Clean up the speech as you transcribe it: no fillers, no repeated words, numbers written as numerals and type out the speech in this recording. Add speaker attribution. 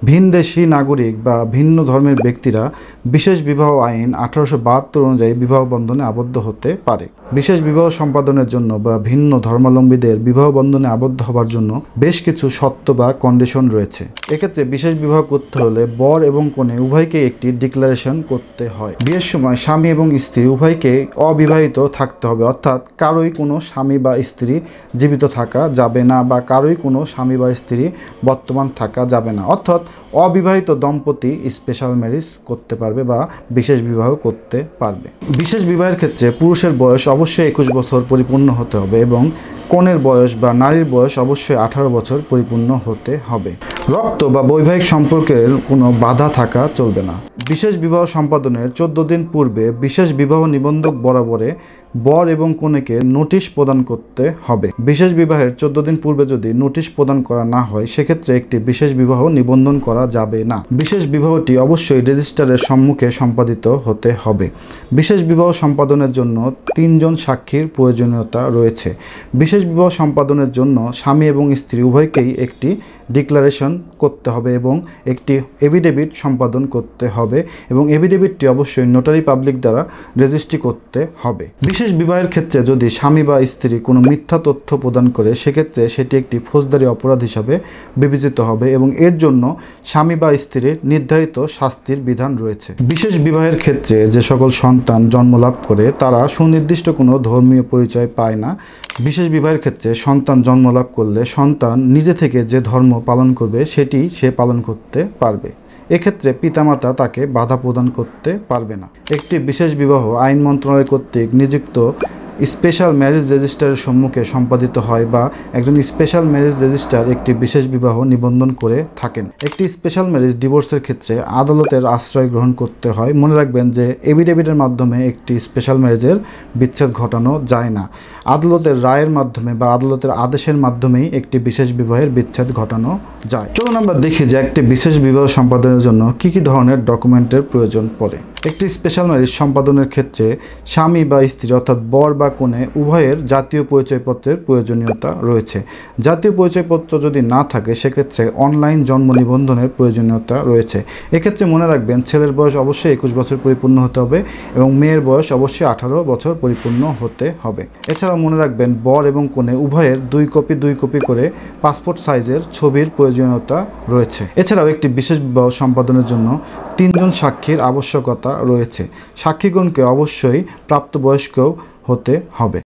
Speaker 1: ভিনদেশী নাগরিক বা ভিন্ন ধর্মের ব্যক্তিরা বিশেষ বিবাহ আইন 1872 অনুযায়ী বিবাহ বন্ধনে আবদ্ধ হতে পারে। বিশেষ বিবাহ সম্পাদনের জন্য বা ভিন্ন ধর্মাবলম্বীদের বিবাহ বন্ধনে আবদ্ধ হবার জন্য বেশ কিছু শর্ত বা কন্ডিশন রয়েছে। এক্ষেত্রে বিশেষ বিবাহ করতে হলে বর এবং কনে উভয়কে একটি ডিক্লারেশন করতে হয়। বিয়ের সময় স্বামী এবং স্ত্রী উভয়কে অবিবাহিত থাকতে হবে, অর্থাৎ কারোই কোনো স্বামী বা স্ত্রী জীবিত থাকা যাবে না বা কারোই কোনো স্বামী বা স্ত্রী বর্তমান থাকা যাবে না, অর্থাৎ অবিবাহিত দম্পতি স্পেশাল ম্যারেজ করতে পারবে বা বিশেষ বিবাহ করতে পারবে। বিশেষ বিবাহের ক্ষেত্রে পুরুষের বয়স অবশ্যই 21 বছর পরিপূর্ণ হতে হবে এবং কনের বয়স বা নারীর বয়স অবশ্যই 18 বছর পরিপূর্ণ হতে হবে। রক্ত বা বৈবাহিক সম্পর্কের কোনো বাধা থাকা চলবে না। বিশেষ বিবাহ সম্পাদনের 14 দিন পূর্বে বিশেষ বিবাহ নিবন্ধক বরাবরে বর এবং কনেকে নোটিশ প্রদান করতে হবে। বিশেষ বিবাহের 14 দিন পূর্বে যদি নোটিশ প্রদান করা না হয় সেক্ষেত্রে একটি বিশেষ বিবাহ নিবন্ধন করা যাবে না। বিশেষ বিবাহটি অবশ্যই রেজিস্ট্রারের সম্মুখে সম্পাদিত হতে হবে। বিশেষ বিবাহ সম্পাদনের জন্য 3 জন সাক্ষীর প্রয়োজনীয়তা রয়েছে। বিশেষ বিবাহ সম্পাদনের জন্য স্বামী এবং স্ত্রী উভয়কেই একটি ডিক্লারেশন করতে হবে এবং একটি এফিডেভিট সম্পাদন করতে হবে এবং এফিডেভিটটি অবশ্যই নোটারি পাবলিক দ্বারা রেজিস্ট্রি করতে হবে। বিশেষ বিবাহের ক্ষেত্রে যদি স্বামী বা স্ত্রী কোনো মিথ্যা তথ্য প্রদান করে সেক্ষেত্রে সেটি একটি ফৌজদারি অপরাধ হিসাবে বিবেচিত হবে এবং এর জন্য স্বামী বা স্ত্রীর নির্ধারিত শাস্তির বিধান রয়েছে। বিশেষ বিবাহের ক্ষেত্রে যে সকল সন্তান জন্মলাভ করে তারা সুনির্দিষ্ট কোনো ধর্মীয় পরিচয় পায় না। বিশেষ বিবাহের ক্ষেত্রে সন্তান জন্মলাভ করলে সন্তান নিজে থেকে যে ধর্ম পালন করবে সেটি সে পালন করতে পারবে। এক্ষেত্রে পিতামাতা তাকে বাধা প্রদান করতে পারবে না। একটি বিশেষ বিবাহ আইন মন্ত্রণালয় কর্তৃক নিযুক্ত স্পেশাল ম্যারেজ রেজিস্ট্রারের সম্মুখে সম্পাদিত হয় বা একজন স্পেশাল ম্যারেজ রেজিস্ট্রার একটি বিশেষ বিবাহ নিবন্ধন করে থাকেন। একটি স্পেশাল ম্যারেজ ডিভোর্সের ক্ষেত্রে আদালতের আশ্রয় গ্রহণ করতে হয়। মনে রাখবেন যে এফিডেভিটের মাধ্যমে একটি স্পেশাল ম্যারেজের বিচ্ছেদ ঘটানো যায় না। আদালতের রায়ের মাধ্যমে বা আদালতের আদেশের মাধ্যমেই একটি বিশেষ বিবাহের বিচ্ছেদ ঘটানো যায়। চলুন আমরা দেখি যে একটি বিশেষ বিবাহ সম্পাদনের জন্য কী কী ধরনের ডকুমেন্টের প্রয়োজন পড়ে। একটি স্পেশাল ম্যারেজ সম্পাদনের ক্ষেত্রে স্বামী বা স্ত্রী অর্থাৎ বর বা কনে উভয়ের জাতীয় পরিচয়পত্রের প্রয়োজনীয়তা রয়েছে। জাতীয় পরিচয়পত্র যদি না থাকে সেক্ষেত্রে অনলাইন জন্ম নিবন্ধনের প্রয়োজনীয়তা রয়েছে। এক্ষেত্রে মনে রাখবেন ছেলের বয়স অবশ্যই 21 বছর পরিপূর্ণ হতে হবে এবং মেয়ের বয়স অবশ্যই 18 বছর পরিপূর্ণ হতে হবে। এছাড়াও মনে রাখবেন বর এবং কনে উভয়ের 2 কপি করে পাসপোর্ট সাইজের ছবির প্রয়োজনীয়তা রয়েছে। এছাড়াও একটি বিশেষ বিবাহ সম্পাদনের জন্য 3 জন সাক্ষীর আবশ্যকতা রয়েছে। সাক্ষীগণকে অবশ্যই প্রাপ্তবয়স্ক হতে হবে।